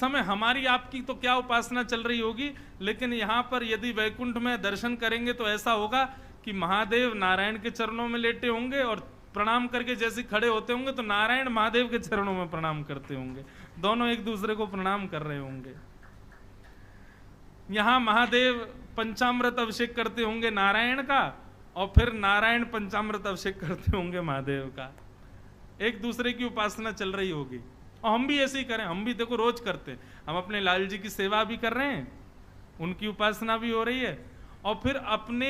समय हमारी आपकी तो क्या उपासना चल रही होगी, लेकिन यहाँ पर यदि वैकुंठ में दर्शन करेंगे तो ऐसा होगा कि महादेव नारायण के चरणों में लेटे होंगे और प्रणाम करके जैसे खड़े होते होंगे तो नारायण महादेव के चरणों में प्रणाम करते होंगे, दोनों एक दूसरे को प्रणाम कर रहे होंगे। यहाँ महादेव पंचामृत अभिषेक करते होंगे नारायण का और फिर नारायण पंचामृत अभिषेक करते होंगे महादेव का, एक दूसरे की उपासना चल रही होगी। और हम भी ऐसे ही करें, हम भी देखो रोज करते हैं, हम अपने लाल जी की सेवा भी कर रहे हैं, उनकी उपासना भी हो रही है, और फिर अपने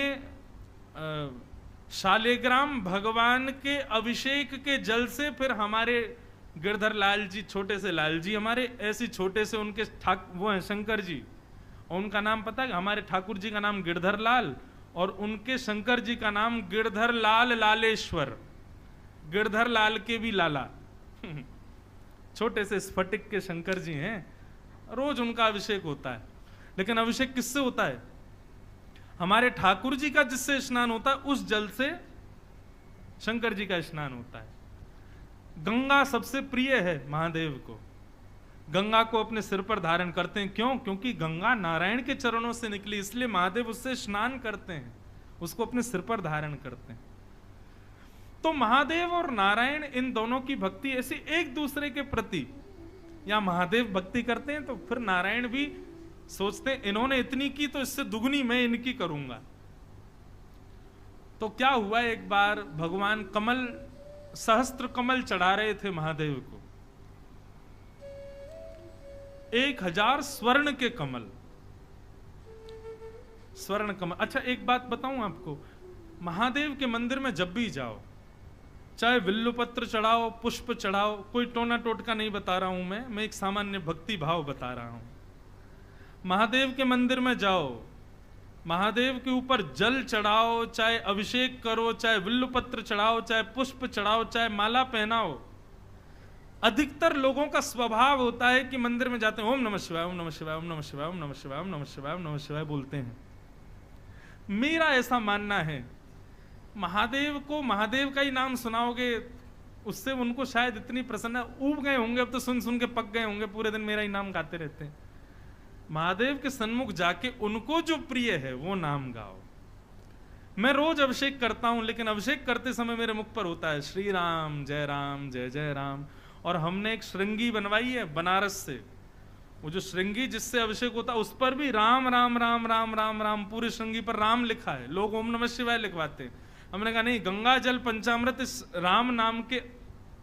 शालिग्राम भगवान के अभिषेक के जल से फिर हमारे गिरधर लाल जी, छोटे से लाल जी हमारे, ऐसे छोटे से उनके वो हैं शंकर जी, और उनका नाम पता है, हमारे ठाकुर जी का नाम गिरधर लाल और उनके शंकर जी का नाम गिरधर लाल लालेश्वर, गिरधर लाल के भी लाला छोटे से स्फटिक के शंकर जी हैं, रोज उनका अभिषेक होता है। लेकिन अभिषेक किससे होता है? हमारे ठाकुर जी का जिससे स्नान होता है उस जल से शंकर जी का स्नान होता है। गंगा सबसे प्रिय है महादेव को, गंगा को अपने सिर पर धारण करते हैं। क्यों? क्योंकि गंगा नारायण के चरणों से निकली, इसलिए महादेव उससे स्नान करते हैं, उसको अपने सिर पर धारण करते हैं। तो महादेव और नारायण इन दोनों की भक्ति ऐसी एक दूसरे के प्रति, या महादेव भक्ति करते हैं तो फिर नारायण भी सोचते हैं इन्होंने इतनी की तो इससे दुगनी मैं इनकी करूंगा। तो क्या हुआ, एक बार भगवान कमल, सहस्त्र कमल चढ़ा रहे थे महादेव को, 1000 स्वर्ण के कमल, स्वर्ण कमल। अच्छा एक बात बताऊं आपको, महादेव के मंदिर में जब भी जाओ, चाहे विल्लुपत्र चढ़ाओ, पुष्प चढ़ाओ, कोई टोना टोटका नहीं बता रहा हूं मैं एक सामान्य भक्ति भाव बता रहा हूं। महादेव के मंदिर में जाओ, महादेव के ऊपर जल चढ़ाओ, चाहे अभिषेक करो, चाहे विल्लुपत्र चढ़ाओ, चाहे पुष्प चढ़ाओ, चाहे माला पहनाओ, अधिकतर लोगों का स्वभाव होता है कि मंदिर में जाते हैं ओम नमः शिवाय, ओम नमः शिवाय, ओम नमः शिवाय, ओम नमः शिवाय, ओम नमः शिवाय, ओम नमः शिवाय बोलते हैं। मेरा ऐसा मानना है, महादेव को महादेव का ही नाम सुनाओगे उससे उनको शायद इतनी प्रसन्न, ऊब गए होंगे, अब तो सुन सुन के पक गए होंगे, पूरे दिन मेरा ही नाम गाते रहते हैं। महादेव के सन्मुख जाके उनको जो प्रिय है वो नाम गाओ। मैं रोज अभिषेक करता हूं, लेकिन अभिषेक करते समय मेरे मुख पर होता है श्री राम जय जय राम। और हमने एक श्रृंगी बनवाई है बनारस से, वो जो श्रृंगी जिससे अभिषेक होता है उस पर भी राम राम राम राम राम राम, पूरी श्रृंगी पर राम लिखा है, लोग ओम नमः शिवाय लिखवाते हैं। हमने कहा नहीं, गंगा जल पंचामृत इस राम नाम के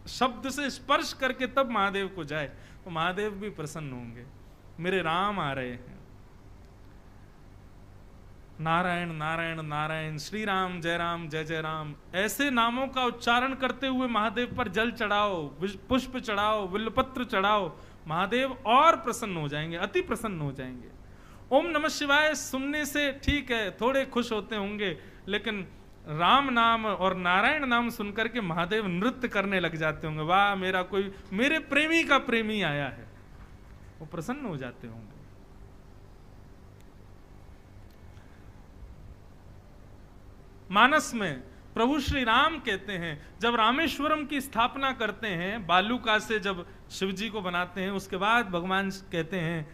शब्द से स्पर्श करके तब महादेव को जाए तो महादेव भी प्रसन्न होंगे, मेरे राम आ रहे हैं। नारायण नारायण नारायण, श्री राम जय जय राम, ऐसे नामों का उच्चारण करते हुए महादेव पर जल चढ़ाओ, पुष्प चढ़ाओ, विल्लपत्र चढ़ाओ, महादेव और प्रसन्न हो जाएंगे, अति प्रसन्न हो जाएंगे। ओम नमः शिवाय सुनने से ठीक है थोड़े खुश होते होंगे, लेकिन राम नाम और नारायण नाम सुनकर के महादेव नृत्य करने लग जाते होंगे, वाह मेरा कोई, मेरे प्रेमी का प्रेमी आया है, वो प्रसन्न हो जाते होंगे। मानस में प्रभु श्री राम कहते हैं, जब रामेश्वरम की स्थापना करते हैं, बालूका से जब शिव जी को बनाते हैं, उसके बाद भगवान कहते हैं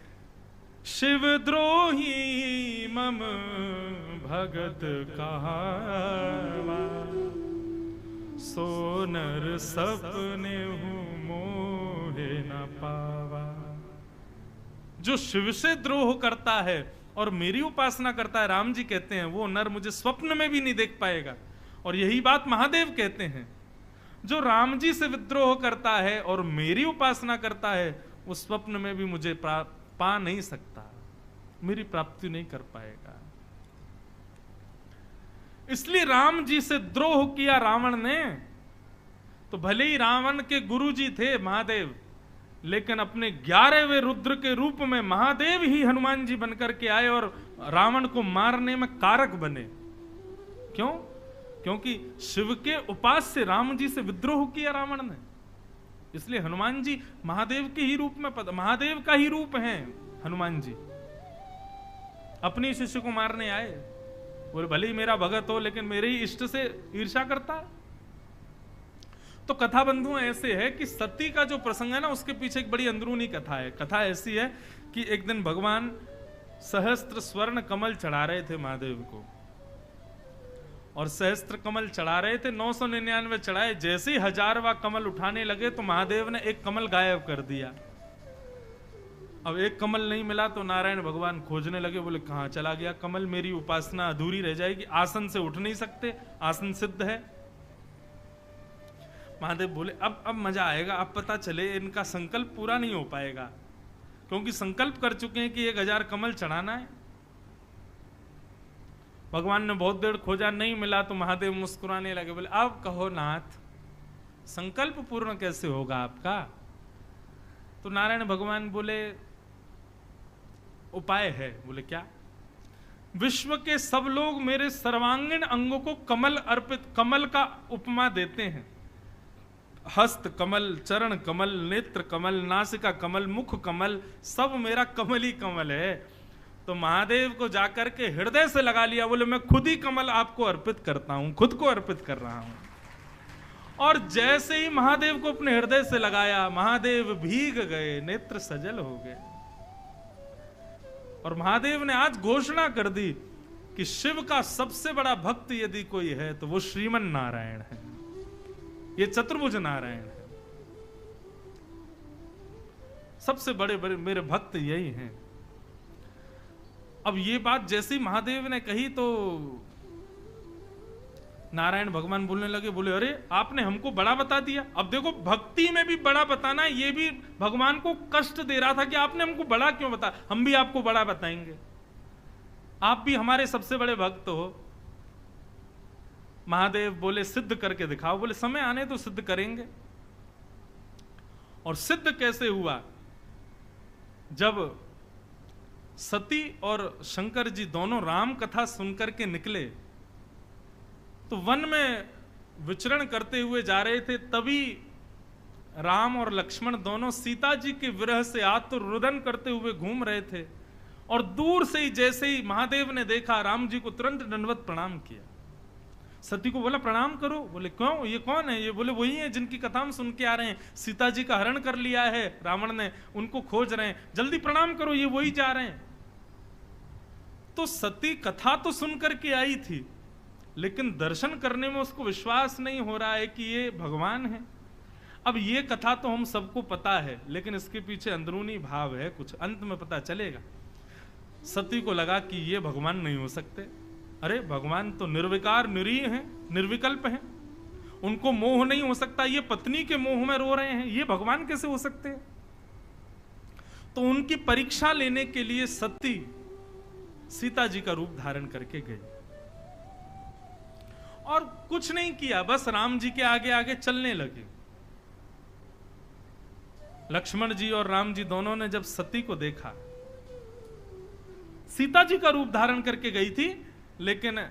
शिव द्रोही मम भगत कहावा, सोनर सपने हूं मोहे न पावा। जो शिव से द्रोह करता है और मेरी उपासना करता है, राम जी कहते हैं, वो नर मुझे स्वप्न में भी नहीं देख पाएगा। और यही बात महादेव कहते हैं, जो राम जी से विद्रोह करता है और मेरी उपासना करता है, वो स्वप्न में भी मुझे पा नहीं सकता, मेरी प्राप्ति नहीं कर पाएगा। इसलिए राम जी से द्रोह किया रावण ने, तो भले ही रावण के गुरु जी थे महादेव, लेकिन अपने 11वें रुद्र के रूप में महादेव ही हनुमान जी बनकर के आए और रावण को मारने में कारक बने। क्यों? क्योंकि शिव के उपास्य राम जी से विद्रोह किया रावण ने, इसलिए हनुमान जी महादेव के ही रूप में, महादेव का ही रूप हैं हनुमान जी। अपनी शिष्य को मारने आए, बोले भले ही मेरा भगत हो लेकिन मेरे ही इष्ट से ईर्ष्या करता है। तो कथा बंधुओं ऐसे है कि सती का जो प्रसंग है ना, उसके पीछे एक बड़ी अंदरूनी कथा है। कथा ऐसी है कि एक दिन भगवान सहस्त्र स्वर्ण कमल चढ़ा रहे थे महादेव को, और सहस्त्र कमल चढ़ा रहे थे, 999 चढ़ाए। जैसे ही 1000वां कमल उठाने लगे तो महादेव ने एक कमल गायब कर दिया। अब एक कमल नहीं मिला तो नारायण भगवान खोजने लगे, बोले कहां चला गया कमल, मेरी उपासना अधूरी रह जाएगी, आसन से उठ नहीं सकते, आसन सिद्ध है। महादेव बोले अब मजा आएगा, अब पता चले इनका संकल्प पूरा नहीं हो पाएगा, क्योंकि संकल्प कर चुके हैं कि 1000 कमल चढ़ाना है। भगवान ने बहुत देर खोजा, नहीं मिला तो महादेव मुस्कुराने लगे, बोले अब कहो नाथ, संकल्प पूर्ण कैसे होगा आपका? तो नारायण भगवान बोले उपाय है। बोले क्या? विश्व के सब लोग मेरे सर्वांगीण अंगों को कमल अर्पित, कमल का उपमा देते हैं। हस्त कमल, चरण कमल, नेत्र कमल, नासिका कमल, मुख कमल, सब मेरा कमल ही कमल है। तो महादेव को जाकर के हृदय से लगा लिया, बोले मैं खुद ही कमल आपको अर्पित करता हूं, खुद को अर्पित कर रहा हूं। और जैसे ही महादेव को अपने हृदय से लगाया, महादेव भीग गए, नेत्र सजल हो गए। और महादेव ने आज घोषणा कर दी कि शिव का सबसे बड़ा भक्त यदि कोई है तो वो श्रीमन नारायण है, ये चतुर्भुज नारायण है। सबसे बड़े बड़े मेरे भक्त यही हैं। अब ये बात जैसे ही महादेव ने कही तो नारायण भगवान बोलने लगे, बोले अरे आपने हमको बड़ा बता दिया। अब देखो भक्ति में भी बड़ा बताना, ये भी भगवान को कष्ट दे रहा था कि आपने हमको बड़ा क्यों बता, हम भी आपको बड़ा बताएंगे, आप भी हमारे सबसे बड़े भक्त हो। महादेव बोले सिद्ध करके दिखाओ। बोले समय आने तो सिद्ध करेंगे। और सिद्ध कैसे हुआ? जब सती और शंकर जी दोनों राम कथा सुनकर के निकले तो वन में विचरण करते हुए जा रहे थे, तभी राम और लक्ष्मण दोनों सीता जी के विरह से आतुर रुदन करते हुए घूम रहे थे। और दूर से ही जैसे ही महादेव ने देखा, राम जी को तुरंत दंडवत प्रणाम किया। सती को बोला प्रणाम करो। बोले क्यों, ये कौन है? ये बोले वही है जिनकी कथा हम सुन के आ रहे हैं, सीता जी का हरण कर लिया है रावण ने, उनको खोज रहे हैं, जल्दी प्रणाम करो, ये वही जा रहे हैं। तो सती कथा तो सुन करके आई थी, लेकिन दर्शन करने में उसको विश्वास नहीं हो रहा है कि ये भगवान है। अब ये कथा तो हम सबको पता है, लेकिन इसके पीछे अंदरूनी भाव है कुछ, अंत में पता चलेगा। सती को लगा कि ये भगवान नहीं हो सकते। अरे भगवान तो निर्विकार निरीह हैं, निर्विकल्प हैं, उनको मोह नहीं हो सकता, ये पत्नी के मोह में रो रहे हैं, ये भगवान कैसे हो सकते हैं? तो उनकी परीक्षा लेने के लिए सती सीता जी का रूप धारण करके गई और कुछ नहीं किया, बस राम जी के आगे आगे चलने लगे। लक्ष्मण जी और राम जी दोनों ने जब सती को देखा, सीता जी का रूप धारण करके गई थी, लेकिन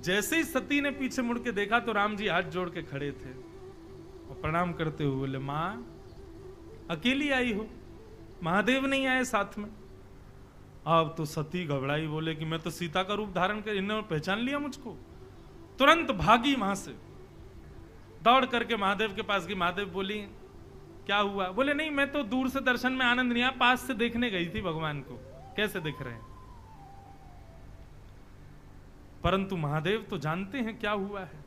जैसे ही सती ने पीछे मुड़ के देखा तो राम जी हाथ जोड़ के खड़े थे और प्रणाम करते हुए बोले मां अकेली आई हो, महादेव नहीं आए साथ में। अब तो सती घबराई, बोले कि मैं तो सीता का रूप धारण कर, इन्होंने पहचान लिया मुझको। तुरंत भागी वहां से, दौड़ करके महादेव के पास गई। महादेव बोली क्या हुआ? बोले नहीं, मैं तो दूर से दर्शन में आनंद नहीं आया, पास से देखने गई थी भगवान को, कैसे दिख रहे हैं। परंतु महादेव तो जानते हैं क्या हुआ है।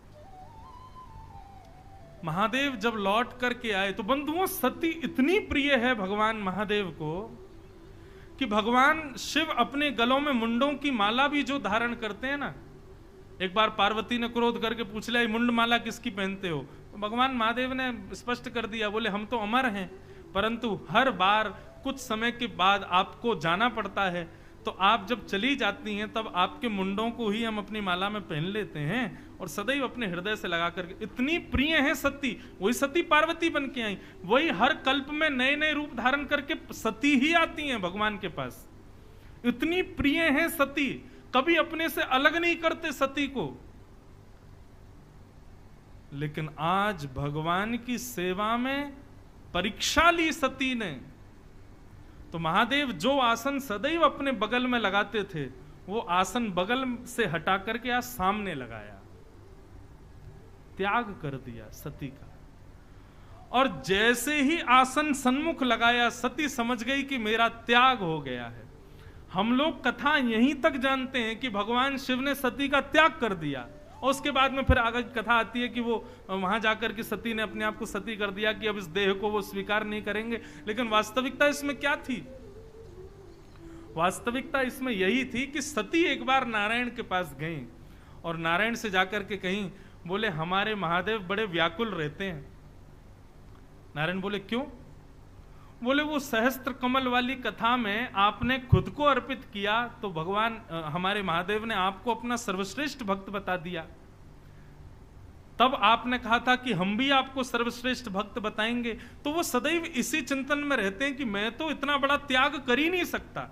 महादेव जब लौट करके आए तो बंधुओं, सती इतनी प्रिय है भगवान महादेव को कि भगवान शिव अपने गलों में मुंडों की माला भी जो धारण करते हैं ना, एक बार पार्वती ने क्रोध करके पूछ लिया मुंड माला किसकी पहनते हो, तो भगवान महादेव ने स्पष्ट कर दिया, बोले हम तो अमर हैं, परंतु हर बार कुछ समय के बाद आपको जाना पड़ता है, तो आप जब चली जाती हैं तब आपके मुंडों को ही हम अपनी माला में पहन लेते हैं और सदैव अपने हृदय से लगा करके। इतनी प्रिय है सती, वही सती पार्वती बन के आई, वही हर कल्प में नए नए रूप धारण करके सती ही आती हैं भगवान के पास। इतनी प्रिय है सती, कभी अपने से अलग नहीं करते सती को। लेकिन आज भगवान की सेवा में परीक्षा ली सती ने, तो महादेव जो आसन सदैव अपने बगल में लगाते थे, वो आसन बगल से हटा करके आज सामने लगाया, त्याग कर दिया सती का। और जैसे ही आसन सन्मुख लगाया, सती समझ गई कि मेरा त्याग हो गया है। हम लोग कथा यहीं तक जानते हैं कि भगवान शिव ने सती का त्याग कर दिया, और उसके बाद में फिर आगे कथा आती है कि वो वहां जाकर के सती ने अपने आप को सती कर दिया कि अब इस देह को वो स्वीकार नहीं करेंगे। लेकिन वास्तविकता इसमें क्या थी? वास्तविकता इसमें यही थी कि सती एक बार नारायण के पास गई और नारायण से जाकर के कहीं, बोले हमारे महादेव बड़े व्याकुल रहते हैं। नारायण बोले क्यों? बोले वो सहस्त्र कमल वाली कथा में आपने खुद को अर्पित किया तो भगवान हमारे महादेव ने आपको अपना सर्वश्रेष्ठ भक्त बता दिया। तब आपने कहा था कि हम भी आपको सर्वश्रेष्ठ भक्त बताएंगे। तो वो सदैव इसी चिंतन में रहते हैं कि मैं तो इतना बड़ा त्याग कर ही नहीं सकता।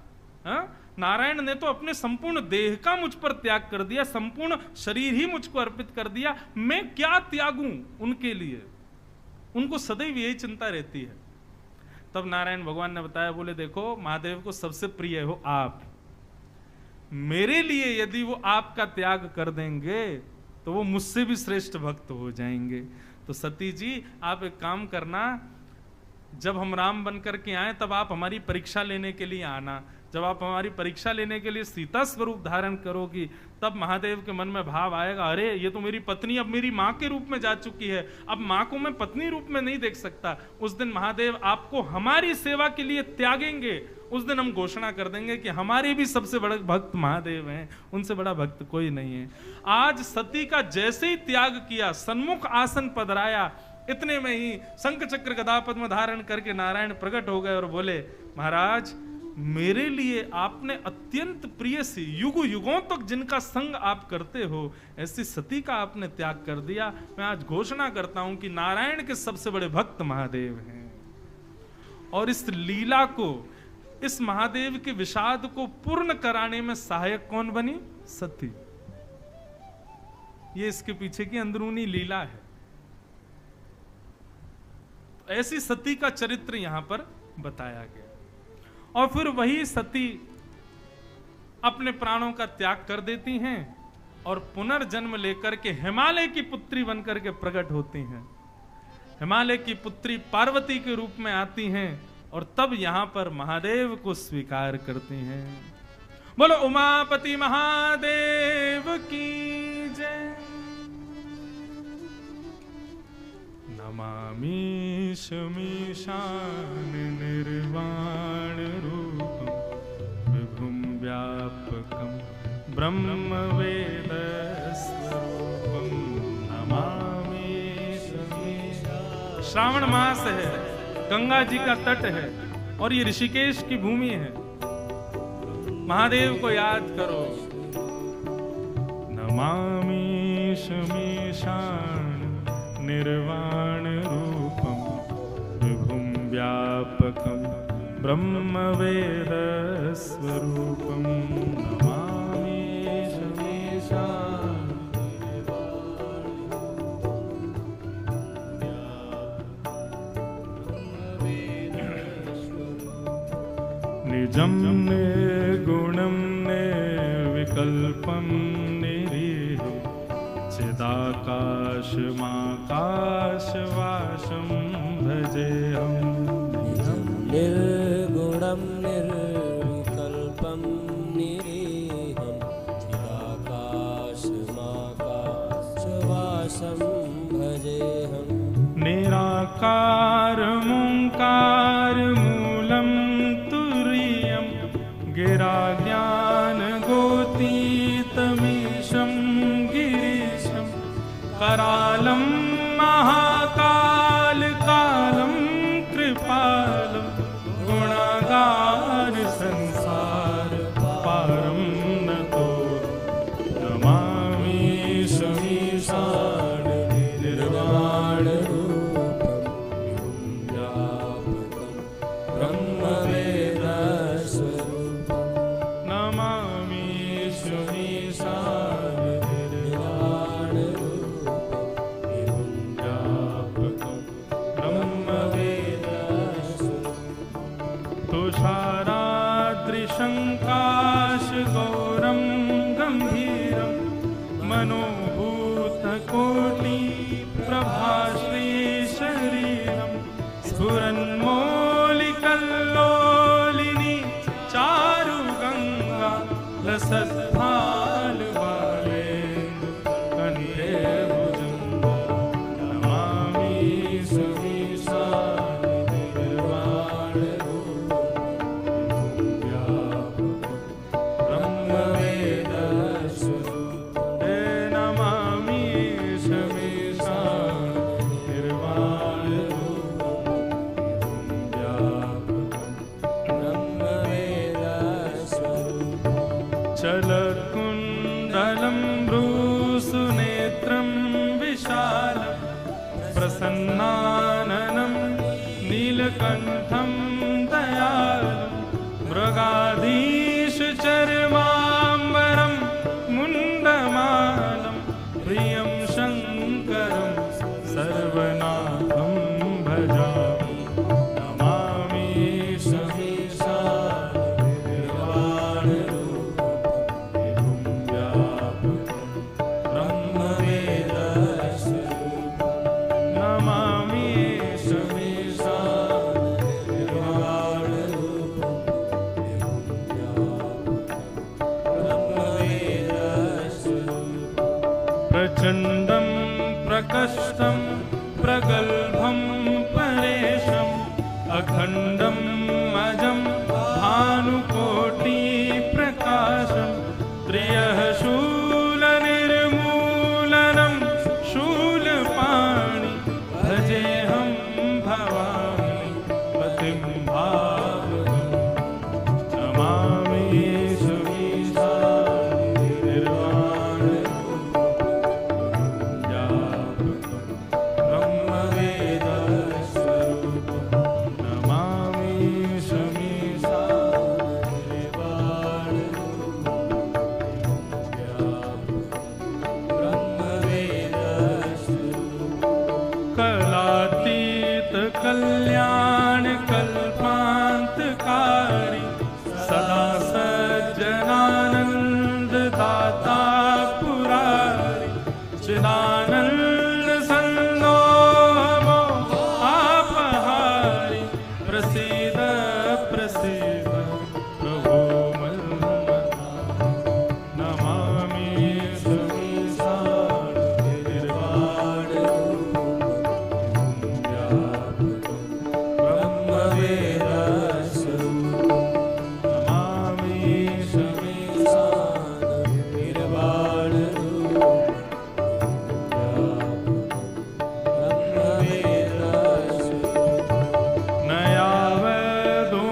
नारायण ने तो अपने संपूर्ण देह का मुझ पर त्याग कर दिया, संपूर्ण शरीर ही मुझको अर्पित कर दिया, मैं क्या त्यागूं उनके लिए? उनको सदैव यही चिंता रहती है। तब नारायण भगवान ने बताया, बोले देखो महादेव को सबसे प्रिय हो आप, मेरे लिए यदि वो आपका त्याग कर देंगे तो वो मुझसे भी श्रेष्ठ भक्त हो जाएंगे। तो सती जी आप एक काम करना, जब हम राम बनकर के आए तब आप हमारी परीक्षा लेने के लिए आना। जब आप हमारी परीक्षा लेने के लिए सीता स्वरूप धारण करोगी तब महादेव के मन में भाव आएगा, अरे ये तो मेरी पत्नी अब मेरी माँ के रूप में जा चुकी है, अब माँ को मैं पत्नी रूप में नहीं देख सकता। उस दिन महादेव आपको हमारी सेवा के लिए त्यागेंगे। उस दिन हम घोषणा कर देंगे कि हमारे भी सबसे बड़े भक्त महादेव हैं, उनसे बड़ा भक्त कोई नहीं है। आज सती का जैसे ही त्याग किया, सन्मुख आसन पधराया, इतने में ही शंख चक्र गदा पद्म धारण करके नारायण प्रकट हो गए और बोले, महाराज मेरे लिए आपने अत्यंत प्रिय सी, युग युगों तक जिनका संग आप करते हो, ऐसी सती का आपने त्याग कर दिया। मैं आज घोषणा करता हूं कि नारायण के सबसे बड़े भक्त महादेव हैं। और इस लीला को, इस महादेव के विषाद को पूर्ण कराने में सहायक कौन बनी? सती। ये इसके पीछे की अंदरूनी लीला है। ऐसी सती का चरित्र यहां पर बताया गया। और फिर वही सती अपने प्राणों का त्याग कर देती हैं और पुनर्जन्म लेकर के हिमालय की पुत्री बनकर के प्रकट होती हैं। हिमालय की पुत्री पार्वती के रूप में आती हैं और तब यहां पर महादेव को स्वीकार करती हैं। बोलो उमापति महादेव की जय। नमामि शमीशान निर्वाण रूपम विभुम व्यापकम ब्रह्म वेद स्वरूपम नमामि शमीशान। श्रावण मास है, गंगा जी का तट है और ये ऋषिकेश की भूमि है। महादेव को याद करो। नमामि शमीशान निर्वाण रूपम विभुम व्यापकम ब्रह्म वेद स्वरूपम नमामि शमीशान। निजं निर्गुणं निर्विकल्पं निरीहं चिदाकाशमाकाशवासं भजेऽहम्। निजं निर्गुणं निर्विकल्पं निरीहं चिदाकाशमाकाशवासं भजेऽहम्। निराकारमोङ्कारमूलं तुरीयं गिराज्ञानगोतीतमीशं गिरीशं करालं महाकालकालं कृपालं गुणागार संसार पारं नतो नमामि शमीशान निर्वाण शंकाशगौरं गंभीरं मनोभूतकोटि प्रभाश्री शरीरं सन्मोलिकल्लोलिनी चारु गंगा लसत्फाल वाले कंठे भुजंगा नमामि समीशान निर्वाण रूप ब्रह्म वेद स्वरूप हे नमामि समीशान निर्वाण रूप ब्रह्म वेद स्वरूप चलकुण्डलं भ्रूसुनेत्रं विशालं प्रसन्नाननं नीलकण्ठं दयालं मृगाधीशचर्माम्बरं मुण्डमालं प्रियं शङ्करं सर्वनाथं भजामि नमामि समीशान निर्वाण ब्रह्म वेद स्वरूप नमामि समीशान निर्वाण रूप ब्रह्म वेद स्वरूप प्रचण्डं प्रकष्टं प्रगल्भं परेशम् अखण्डं अजं भानुकोटिप्रकाशं प्रियः शूलनिर्मूलनं शूलपाणि भजेऽहं भवामि पतिं भावगं नमामि समीशान निर्वाण ब्रह्म वेद स्वरूप नमामि समीशान निर्वाण ब्रह्म वेद स्वरूप कलातीत कल्याण कल्पान्तकारी सदा सज्जनानंद दाता पुरारी चिदानंद संदोहो आपहारी प्रसीद प्रसीद प्रभो मन्मथा नमामि समीशान निर्वाण ब्रह्म वेद स्वरूप नमामि समीशान निर्वाण ब्रह्म वेद स्वरूप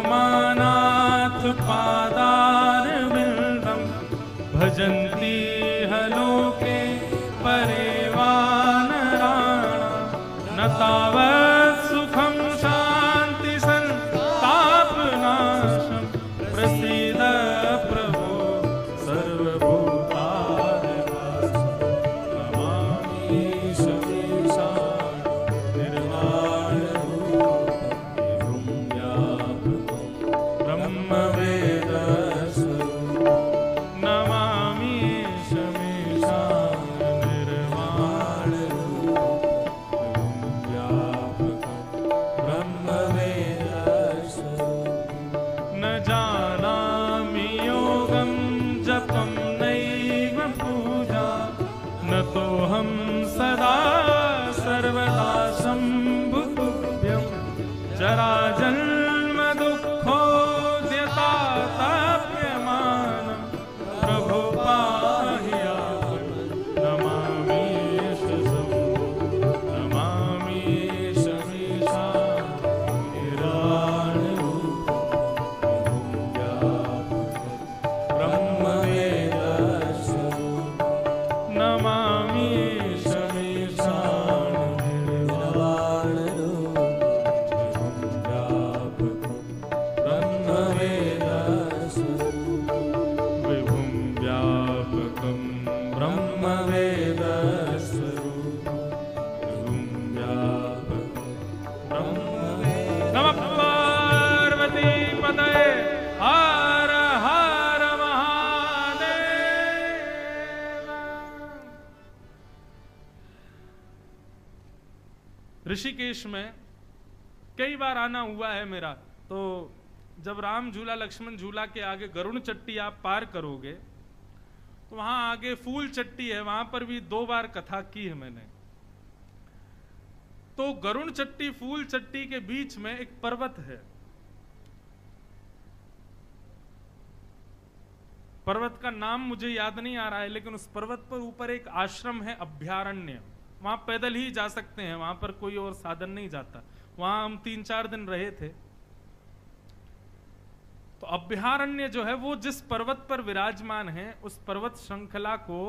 नयावदुमानाथ पादारविन्दं भजन्ति हलोके परेवानराणा न तावत् सुखं शान्ति सन्तापनाशं प्रसीद प्रभो सर्वभूतादिवासं नमामि समीशान निर्वाण ब्रह्म वेद स्वरूप नमामि समीशान निर्वाण ब्रह्म वेद स्वरूप न जानामि योगं जपं नैव पूजा न तोऽहं सदा सर्वदा शम्भुतुभ्यं जराजन्म दुःखोद्यताताप्यमानं प्रभो पाहि यावन् नमामि शम्भो नमामि समीशान निर्वाण ब्रह्म वेद स्वरूप नमामि समीशान निर्वाण ब्रह्म वेद स्वरूप विभुं व्यापकं ब्रह्म वेद स्वरूप विभुं व्यापकं ब्रह्म वेद नमः पार्वती पतये हर हर महादेव। ऋषिकेश में कई बार आना हुआ है मेरा। तो जब राम झूला लक्ष्मण झूला के आगे गरुड़ चट्टी आप पार करोगे तो वहां आगे फूल चट्टी है, वहां पर भी 2 बार कथा की है मैंने। तो गरुड़ चट्टी फूल चट्टी के बीच में एक पर्वत है। पर्वत का नाम मुझे याद नहीं आ रहा है, लेकिन उस पर्वत पर ऊपर एक आश्रम है, अभ्यारण्य। वहां पैदल ही जा सकते हैं, वहां पर कोई और साधन नहीं जाता। वहां हम 3-4 दिन रहे थे। तो अभ्यारण्य जो है वो जिस पर्वत पर विराजमान है, उस पर्वत श्रृंखला को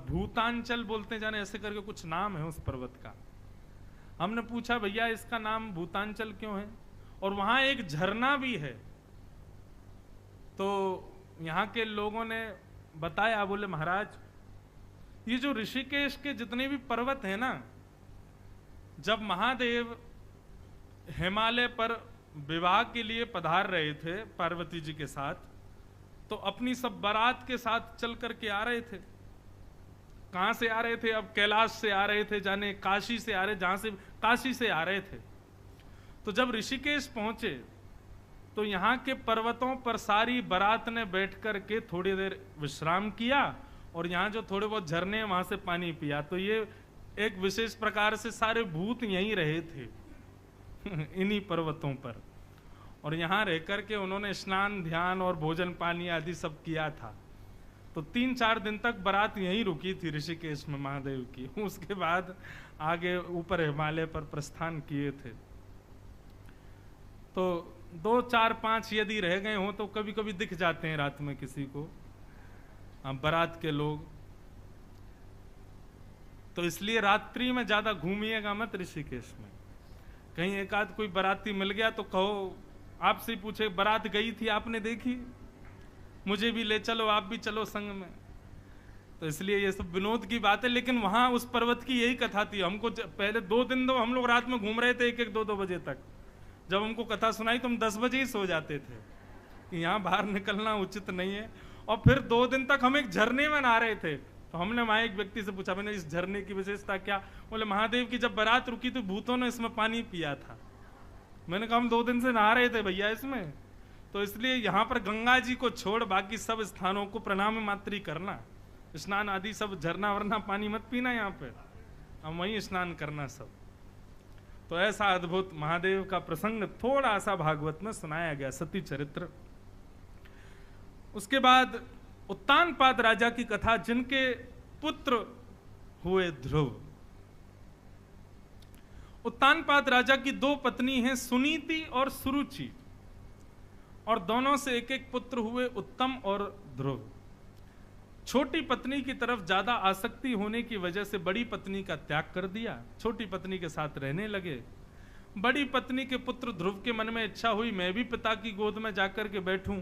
भूतांचल बोलते जाने, ऐसे करके कुछ नाम है उस पर्वत का। हमने पूछा भैया इसका नाम भूतांचल क्यों है, और वहां एक झरना भी है। तो यहाँ के लोगों ने बताया, बोले महाराज ये जो ऋषिकेश के जितने भी पर्वत हैं ना, जब महादेव हिमालय पर विवाह के लिए पधार रहे थे पार्वती जी के साथ, तो अपनी सब बारात के साथ चल करके आ रहे थे। कहां से आ रहे थे? अब कैलाश से आ रहे थे, जाने काशी से आ रहे, जहां से काशी से आ रहे थे। तो जब ऋषिकेश पहुंचे तो यहाँ के पर्वतों पर सारी बारात ने बैठ करके थोड़ी देर विश्राम किया, और यहाँ जो थोड़े बहुत झरने हैं वहां से पानी पिया। तो ये एक विशेष प्रकार से सारे भूत यहीं रहे थे इन्हीं पर्वतों पर, और यहाँ रह करके उन्होंने स्नान ध्यान और भोजन पानी आदि सब किया था। तो 3-4 दिन तक बारात यहीं रुकी थी ऋषिकेश में महादेव की। उसके बाद आगे ऊपर हिमालय पर प्रस्थान किए थे। तो 2, 4, 5 यदि रह गए हों तो कभी कभी दिख जाते हैं रात में किसी को, बारात के लोग। तो इसलिए रात्रि में ज्यादा घूमिएगा मत ऋषिकेश में। कहीं एक आध कोई बाराती मिल गया तो कहो, आपसे ही पूछे बारात गई थी आपने देखी, मुझे भी ले चलो, आप भी चलो संग में। तो इसलिए ये सब विनोद की बात है, लेकिन वहां उस पर्वत की यही कथा थी। हमको पहले 2 दिन तो हम लोग रात में घूम रहे थे 1-1, 2-2 बजे तक। जब हमको कथा सुनाई तो हम 10 बजे ही सो जाते थे कि यहाँ बाहर निकलना उचित नहीं है। और फिर 2 दिन तक हम एक झरने में नहा रहे थे। तो हमने वहां एक व्यक्ति से पूछा, मैंने इस झरने की विशेषता क्या? बोले महादेव की जब बारात रुकी तो भूतों ने इसमें पानी पिया था। मैंने कहा हम 2 दिन से नहा रहे थे भैया इसमें। तो इसलिए यहाँ पर गंगा जी को छोड़ बाकी सब स्थानों को प्रणाम मात्र ही करना, स्नान आदि सब झरना वरना पानी मत पीना, यहाँ पे हम वहीं स्नान करना सब। तो ऐसा अद्भुत महादेव का प्रसंग थोड़ा सा भागवत में सुनाया गया, सती चरित्र। उसके बाद उत्तानपाद राजा की कथा, जिनके पुत्र हुए ध्रुव। उत्तानपाद राजा की 2 पत्नी हैं, सुनीति और सुरुचि, और दोनों से एक एक पुत्र हुए, उत्तम और ध्रुव। छोटी पत्नी की तरफ ज्यादा आसक्ति होने की वजह से बड़ी पत्नी का त्याग कर दिया, छोटी पत्नी के साथ रहने लगे। बड़ी पत्नी के पुत्र ध्रुव के मन में इच्छा हुई मैं भी पिता की गोद में जाकर के बैठूं,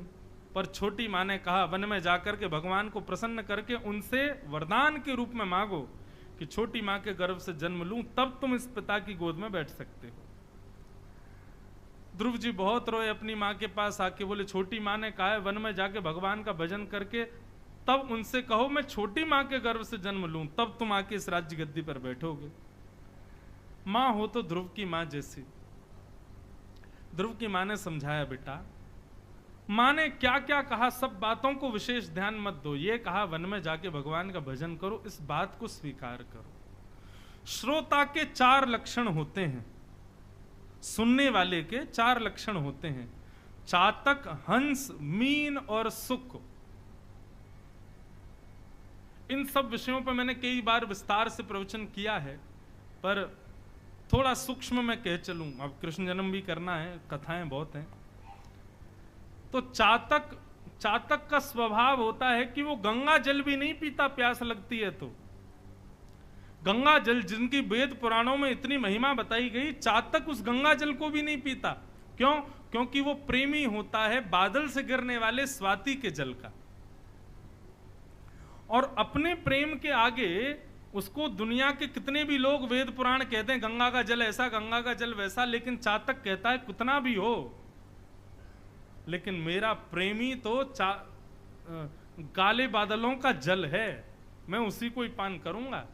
पर छोटी मां ने कहा वन में जाकर के भगवान को प्रसन्न करके उनसे वरदान के रूप में मांगो कि छोटी मां के गर्भ से जन्म लूं, तब तुम इस पिता की गोद में बैठ सकते हो। ध्रुव जी बहुत रोए अपनी मां के पास आके, बोले छोटी मां ने कहा है वन में जाके भगवान का भजन करके तब उनसे कहो मैं छोटी मां के गर्भ से जन्म लूं, तब तुम आके इस राज्य गद्दी पर बैठोगे। मां हो तो ध्रुव की मां जैसी। ध्रुव की मां ने समझाया बेटा, मां ने क्या क्या कहा सब बातों को विशेष ध्यान मत दो, ये कहा वन में जाके भगवान का भजन करो, इस बात को स्वीकार करो। श्रोता के 4 लक्षण होते हैं, सुनने वाले के 4 लक्षण होते हैं, चातक, हंस, मीन और सुक। इन सब विषयों पर मैंने कई बार विस्तार से प्रवचन किया है, पर थोड़ा सूक्ष्म में कह चलूं, अब कृष्ण जन्म भी करना है, कथाएं बहुत हैं। तो चातक का स्वभाव होता है कि वो गंगा जल भी नहीं पीता प्यास लगती है तो। गंगा जल जिनकी वेद पुराणों में इतनी महिमा बताई गई, चातक उस गंगा जल को भी नहीं पीता। क्यों? क्योंकि वो प्रेमी होता है बादल से गिरने वाले स्वाति के जल का, और अपने प्रेम के आगे उसको दुनिया के कितने भी लोग वेद पुराण कहते हैं गंगा का जल ऐसा, गंगा का जल वैसा, लेकिन चातक कहता है कितना भी हो, लेकिन मेरा प्रेमी तो काले बादलों का जल है, मैं उसी को ही पान करूंगा।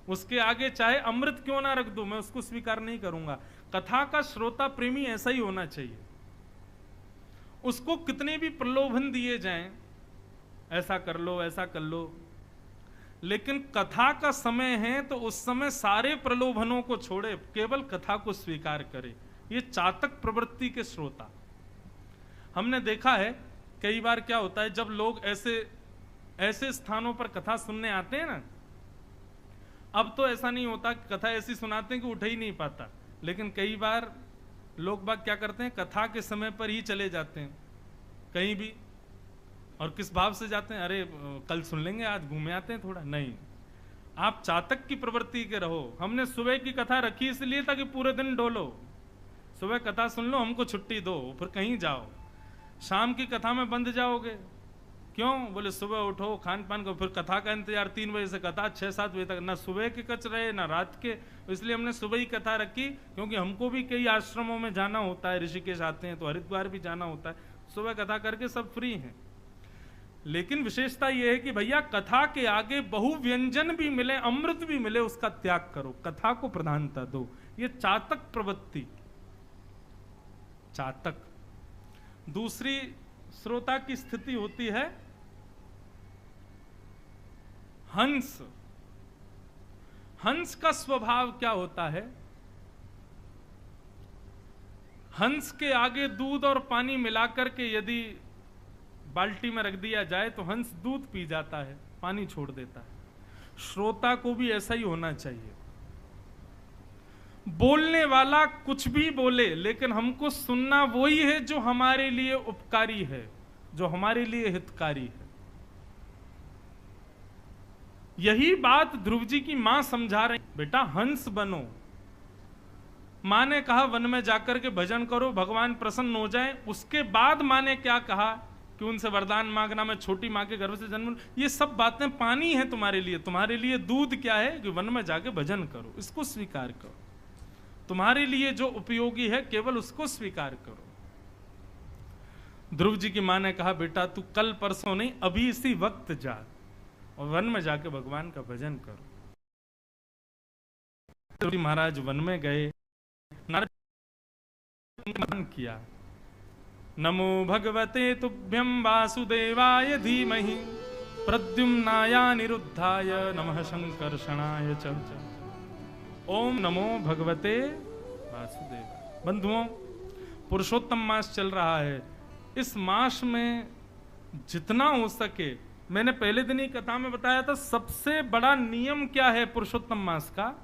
उसके आगे चाहे अमृत क्यों ना रख दूं, मैं उसको स्वीकार नहीं करूंगा। कथा का श्रोता प्रेमी ऐसा ही होना चाहिए। उसको कितने भी प्रलोभन दिए जाएं, ऐसा कर लो, ऐसा कर लो, लेकिन कथा का समय है तो उस समय सारे प्रलोभनों को छोड़े, केवल कथा को स्वीकार करे। ये चातक प्रवृत्ति के श्रोता। हमने देखा है कई बार क्या होता है, जब लोग ऐसे स्थानों पर कथा सुनने आते हैं ना, अब तो ऐसा नहीं होता कि कथा ऐसी सुनाते हैं कि उठ ही नहीं पाता, लेकिन कई बार लोग बाग क्या करते हैं, कथा के समय पर ही चले जाते हैं कहीं भी। और किस भाव से जाते हैं, अरे कल सुन लेंगे, आज घूमे आते हैं थोड़ा। नहीं, आप चातक की प्रवृत्ति के रहो। हमने सुबह की कथा रखी इसलिए ताकि पूरे दिन डोलो, सुबह कथा सुन लो, हमको छुट्टी दो, फिर कहीं जाओ। शाम की कथा में बंद जाओगे, क्यों? बोले सुबह उठो, खान पान को, फिर कथा का इंतजार, 3 बजे से कथा 6-7 बजे तक, ना सुबह के कच रहे ना रात के। इसलिए हमने सुबह ही कथा रखी, क्योंकि हमको भी कई आश्रमों में जाना होता है, ऋषिकेश आते हैं तो हरिद्वार भी जाना होता है, सुबह कथा करके सब फ्री हैं। लेकिन विशेषता यह है कि भैया कथा के आगे बहु व्यंजन भी मिले, अमृत भी मिले, उसका त्याग करो, कथा को प्रधानता दो। ये चातक प्रवृत्ति, चातक। दूसरी श्रोता की स्थिति होती है हंस। हंस का स्वभाव क्या होता है? हंस के आगे दूध और पानी मिलाकर के यदि बाल्टी में रख दिया जाए तो हंस दूध पी जाता है, पानी छोड़ देता है। श्रोता को भी ऐसा ही होना चाहिए। बोलने वाला कुछ भी बोले, लेकिन हमको सुनना वही है जो हमारे लिए उपकारी है, जो हमारे लिए हितकारी है। यही बात ध्रुव जी की मां समझा रही, बेटा हंस बनो। मां ने कहा वन में जाकर के भजन करो, भगवान प्रसन्न हो जाए। उसके बाद मां ने क्या कहा कि उनसे वरदान मांगना, मैं छोटी मां के गर्भ से जन्म। ये सब बातें पानी है तुम्हारे लिए। तुम्हारे लिए दूध क्या है कि वन में जाके भजन करो, इसको स्वीकार करो। तुम्हारे लिए जो उपयोगी है केवल उसको स्वीकार करो। ध्रुव जी की मां ने कहा बेटा तू कल परसों नहीं, अभी इसी वक्त जा और वन में जाके भगवान का भजन करो। ध्रुव जी महाराज वन में गए, नारद किया, नमो भगवते तुभ्यं वासुदेवाय धीमहि प्रद्युम्नाय निरुद्धाय नमः संकर्षणाय च। ओम नमो भगवते वासुदेव। बंधुओं, पुरुषोत्तम मास चल रहा है। इस मास में जितना हो सके, मैंने पहले दिन ही कथा में बताया था, सबसे बड़ा नियम क्या है पुरुषोत्तम मास का?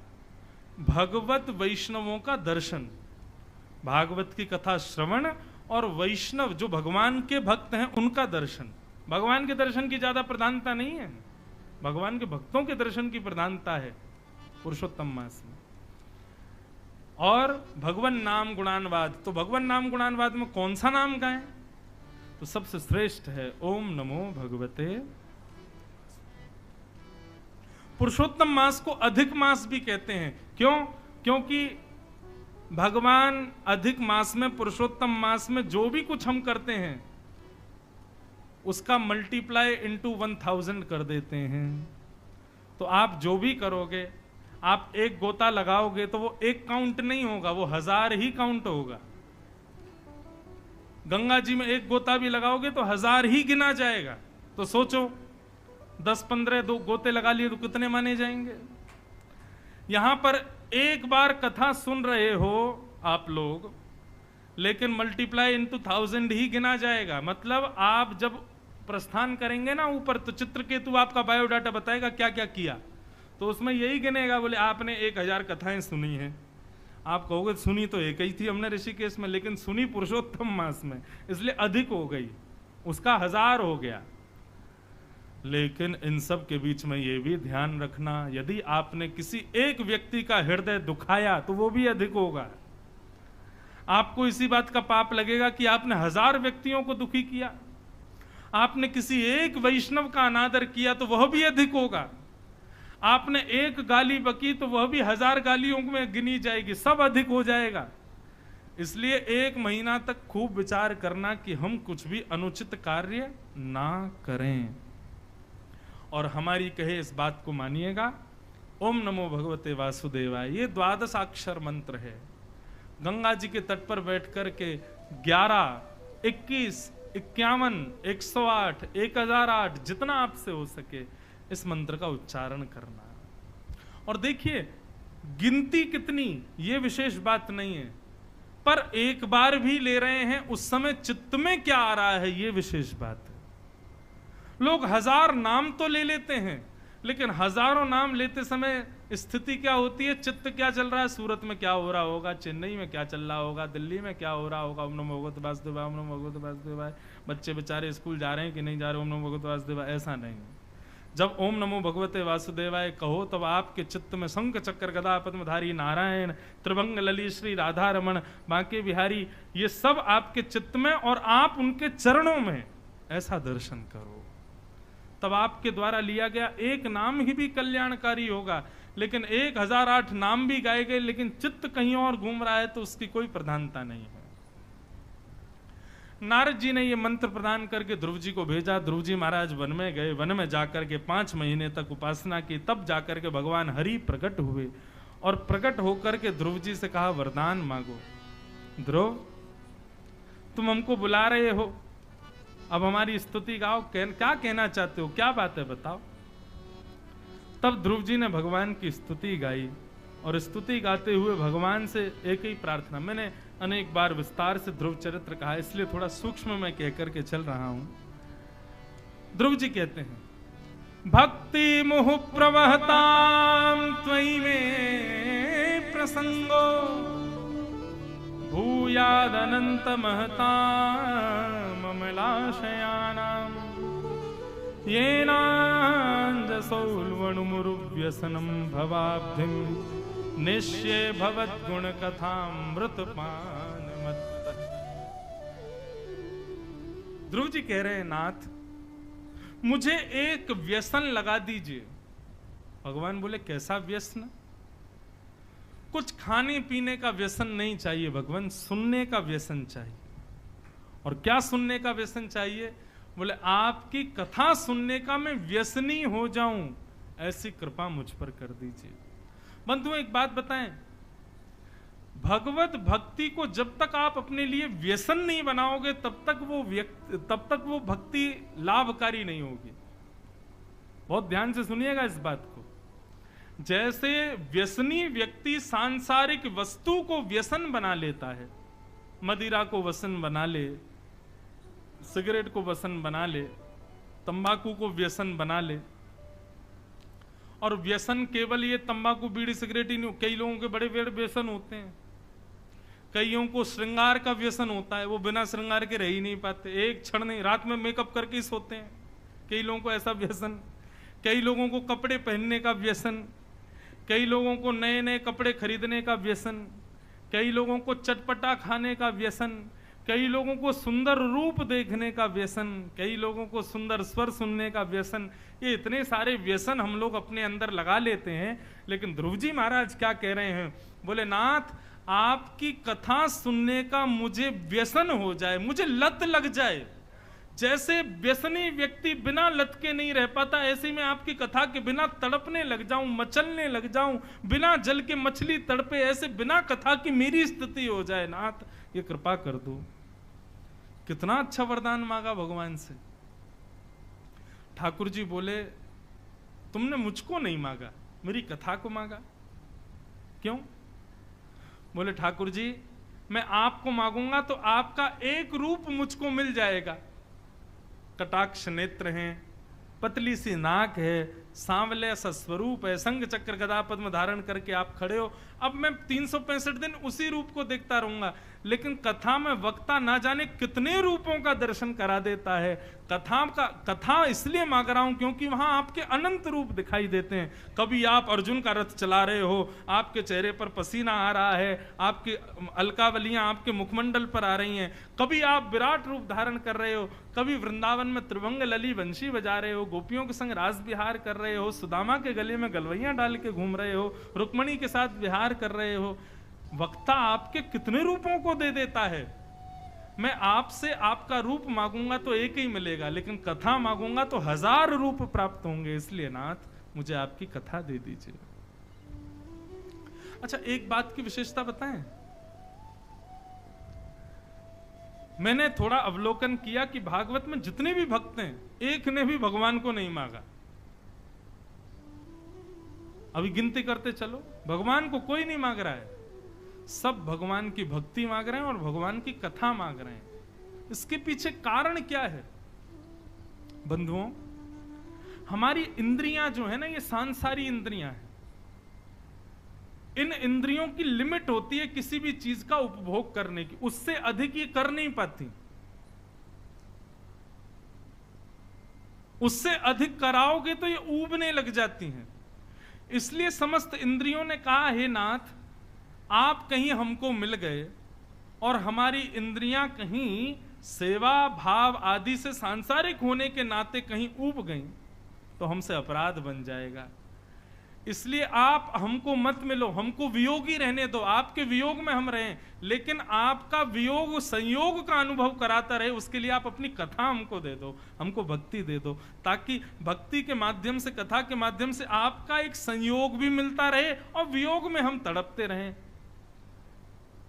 भगवत वैष्णवों का दर्शन, भागवत की कथा श्रवण, और वैष्णव जो भगवान के भक्त हैं उनका दर्शन। भगवान के दर्शन की ज्यादा प्रधानता नहीं है, भगवान के भक्तों के दर्शन की प्रधानता है पुरुषोत्तम मास में। और भगवान नाम गुणानवाद, तो भगवान नाम गुणानवाद में कौन सा नाम गाएं? तो सबसे श्रेष्ठ है ओम नमो भगवते। पुरुषोत्तम मास को अधिक मास भी कहते हैं। क्यों? क्योंकि भगवान अधिक मास में, पुरुषोत्तम मास में जो भी कुछ हम करते हैं उसका मल्टीप्लाई इंटू 1000 कर देते हैं। तो आप जो भी करोगे, आप एक गोता लगाओगे तो वो एक काउंट नहीं होगा, वो 1000 ही काउंट होगा। गंगा जी में एक गोता भी लगाओगे तो 1000 ही गिना जाएगा। तो सोचो 10-15 दो गोते लगा लिए तो कितने माने जाएंगे? यहां पर एक बार कथा सुन रहे हो आप लोग, लेकिन मल्टीप्लाई इंटू 1000 ही गिना जाएगा। मतलब आप जब प्रस्थान करेंगे ना ऊपर, तो चित्रकेतु आपका बायोडाटा बताएगा क्या क्या किया, तो उसमें यही गिनेगा, बोले आपने 1000 कथाएं सुनी हैं। आप कहोगे सुनी तो एक ही थी हमने ऋषिकेश में, लेकिन सुनी पुरुषोत्तम मास में, इसलिए अधिक हो गई, उसका 1000 हो गया। लेकिन इन सब के बीच में ये भी ध्यान रखना, यदि आपने किसी एक व्यक्ति का हृदय दुखाया तो वो भी अधिक होगा। आपको इसी बात का पाप लगेगा कि आपने 1000 व्यक्तियों को दुखी किया। आपने किसी एक वैष्णव का अनादर किया तो वह भी अधिक होगा। आपने एक गाली बकी तो वह भी 1000 गालियों में गिनी जाएगी, सब अधिक हो जाएगा। इसलिए 1 महीना तक खूब विचार करना कि हम कुछ भी अनुचित कार्य ना करें, और हमारी कहे इस बात को मानिएगा। ओम नमो भगवते वासुदेवाय, ये 12 अक्षर मंत्र है। गंगा जी के तट पर बैठ कर के 11, 21, 51, 108, 1008 जितना आपसे हो सके इस मंत्र का उच्चारण करना। और देखिए गिनती कितनी ये विशेष बात नहीं है, पर एक बार भी ले रहे हैं उस समय चित्त में क्या आ रहा है ये विशेष बात है। लोग 1000 नाम तो ले लेते हैं, लेकिन हजारों नाम लेते समय स्थिति क्या होती है, चित्त क्या चल रहा है, सूरत में क्या हो रहा होगा, चेन्नई में क्या चल रहा होगा, दिल्ली में क्या हो रहा होगा, ओम नमो भगवते वासुदेवाय, ओम नमो भगवते वासुदेवाय। बच्चे बेचारे स्कूल जा रहे हैं कि नहीं जा रहे, ओम नमो भगवते वासुदेवाय। ऐसा नहीं, जब ओम नमो भगवते वासुदेवाय कहो तब आपके चित्त में शंख चक्र गदा पद्मधारी नारायण, त्रिभंग ललित श्री राधा रमण, बांके बिहारी, ये सब आपके चित्त में और आप उनके चरणों में ऐसा दर्शन करो, तब आपके द्वारा लिया गया एक नाम ही भी कल्याणकारी होगा। लेकिन 1008 नाम भी गाए गए लेकिन चित्त कहीं और घूम रहा है तो उसकी कोई प्रधानता नहीं है। नारद जी ने ये मंत्र प्रदान करके ध्रुव जी को भेजा। ध्रुव जी महाराज वन में गए, वन में जाकर के 5 महीने तक उपासना की, तब जाकर के भगवान हरि प्रकट हुए और प्रकट होकर के ध्रुव जी से कहा वरदान मांगो। ध्रुव तुम हमको बुला रहे हो, अब हमारी स्तुति गाओ, क्या कहना चाहते हो, क्या बात है बताओ। तब ध्रुव जी ने भगवान की स्तुति गाई और स्तुति गाते हुए भगवान से एक ही प्रार्थना, मैंने अनेक बार विस्तार से ध्रुव चरित्र कहा इसलिए थोड़ा सूक्ष्म में कह करके चल रहा हूं। ध्रुव जी कहते हैं भक्ति मुहु प्रवहताम त्वयि में प्रसंगो भूयाद अनंत महताम अमलाशयानाम येनांजसौल्वणुमुरुव्यसनं भवाब्धिं निश्ये भवद्गुण कथामृतपान मत्त। ध्रुव जी कह रहे हैं नाथ मुझे एक व्यसन लगा दीजिए। भगवान बोले कैसा व्यसन? कुछ खाने पीने का व्यसन नहीं चाहिए भगवान, सुनने का व्यसन चाहिए। और क्या सुनने का व्यसन चाहिए? बोले आपकी कथा सुनने का मैं व्यसनी हो जाऊं, ऐसी कृपा मुझ पर कर दीजिए। बंधु एक बात बताएं, भगवत भक्ति को जब तक आप अपने लिए व्यसन नहीं बनाओगे तब तक वो भक्ति लाभकारी नहीं होगी। बहुत ध्यान से सुनिएगा इस बात को। जैसे व्यसनी व्यक्ति सांसारिक वस्तु को व्यसन बना लेता है, मदिरा को व्यसन बना ले, सिगरेट को व्यसन बना ले, तंबाकू को व्यसन बना ले, और व्यसन केवल ये तंबाकू बीड़ी सिगरेट ही नहीं, कई लोगों के बड़े बड़े व्यसन होते हैं। कईयों को श्रृंगार का व्यसन होता है, वो बिना श्रृंगार के रह ही नहीं पाते, एक क्षण नहीं, रात में मेकअप करके ही सोते हैं। कई लोगों को ऐसा व्यसन, कई लोगों को कपड़े पहनने का व्यसन, कई लोगों को नए नए कपड़े खरीदने का व्यसन, कई लोगों को चटपटा खाने का व्यसन, कई लोगों को सुंदर रूप देखने का व्यसन, कई लोगों को सुंदर स्वर सुनने का व्यसन। ये इतने सारे व्यसन हम लोग अपने अंदर लगा लेते हैं। लेकिन ध्रुव जी महाराज क्या कह रहे हैं? बोले नाथ आपकी कथा सुनने का मुझे व्यसन हो जाए, मुझे लत लग जाए। जैसे व्यसनी व्यक्ति बिना लत के नहीं रह पाता, ऐसे में आपकी कथा के बिना तड़पने लग जाऊं, मचलने लग जाऊं, बिना जल के मछली तड़पे, ऐसे बिना कथा की मेरी स्थिति हो जाए। नाथ ये कृपा कर दो। कितना अच्छा वरदान मांगा भगवान से। ठाकुर जी बोले तुमने मुझको नहीं मांगा, मेरी कथा को मांगा। क्यों? बोले ठाकुर जी मैं आपको मांगूंगा तो आपका एक रूप मुझको मिल जाएगा। कटाक्ष नेत्र हैं, पतली सी नाक है, सांवले सा स्वरूप है, संग चक्र गदा पद्म धारण करके आप खड़े हो। अब मैं 365 दिन उसी रूप को देखता रहूंगा, लेकिन कथा में वक्ता ना जाने कितने रूपों का दर्शन करा देता है। कथा इसलिए मांग रहा हूं क्योंकि वहां आपके अनंत रूप दिखाई देते हैं। कभी आप अर्जुन का रथ चला रहे हो, आपके चेहरे पर पसीना आ रहा है, आपकी अलकावलियां आपके मुखमंडल पर आ रही हैं। कभी आप विराट रूप धारण कर रहे हो, कभी वृंदावन में त्रिभंग लली वंशी बजा रहे हो, गोपियों के संग रास विहार कर रहे हो, सुदामा के गले में गलवैयां डाल के घूम रहे हो, रुक्मणी के साथ विहार कर रहे हो। वक्ता आपके कितने रूपों को दे देता है। मैं आपसे आपका रूप मांगूंगा तो एक ही मिलेगा, लेकिन कथा मांगूंगा तो 1000 रूप प्राप्त होंगे। इसलिए नाथ मुझे आपकी कथा दे दीजिए। अच्छा एक बात की विशेषता बताएं, मैंने थोड़ा अवलोकन किया कि भागवत में जितने भी भक्त हैं, एक ने भी भगवान को नहीं मांगा। अभी गिनती करते चलो, भगवान को कोई नहीं मांग रहा है, सब भगवान की भक्ति मांग रहे हैं और भगवान की कथा मांग रहे हैं। इसके पीछे कारण क्या है बंधुओं? हमारी इंद्रियां जो है ना, ये सांसारिक इंद्रियां हैं। इन इंद्रियों की लिमिट होती है किसी भी चीज का उपभोग करने की, उससे अधिक ये कर नहीं पाती। उससे अधिक कराओगे तो ये ऊबने लग जाती हैं। इसलिए समस्त इंद्रियों ने कहा, हे नाथ, आप कहीं हमको मिल गए और हमारी इंद्रियां कहीं सेवा भाव आदि से सांसारिक होने के नाते कहीं ऊब गई तो हमसे अपराध बन जाएगा। इसलिए आप हमको मत मिलो, हमको वियोगी रहने दो, आपके वियोग में हम रहें, लेकिन आपका वियोग संयोग का अनुभव कराता रहे, उसके लिए आप अपनी कथा हमको दे दो, हमको भक्ति दे दो, ताकि भक्ति के माध्यम से, कथा के माध्यम से आपका एक संयोग भी मिलता रहे और वियोग में हम तड़पते रहें।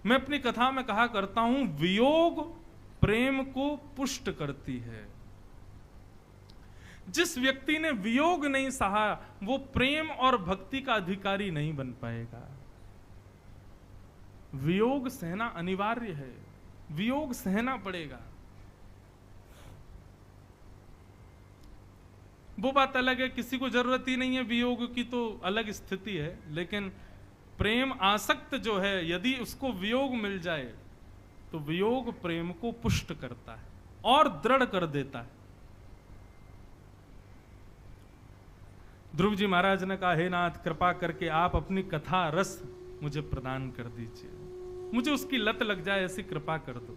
मैं अपनी कथा में कहा करता हूं, वियोग प्रेम को पुष्ट करती है। जिस व्यक्ति ने वियोग नहीं सहा, वो प्रेम और भक्ति का अधिकारी नहीं बन पाएगा। वियोग सहना अनिवार्य है, वियोग सहना पड़ेगा। वो बात अलग है, किसी को जरूरत ही नहीं है वियोग की तो अलग स्थिति है, लेकिन प्रेम आसक्त जो है, यदि उसको वियोग मिल जाए तो वियोग प्रेम को पुष्ट करता है और दृढ़ कर देता है। ध्रुव जी महाराज ने कहा, हे नाथ, कृपा करके आप अपनी कथा रस मुझे प्रदान कर दीजिए, मुझे उसकी लत लग जाए, ऐसी कृपा कर दो।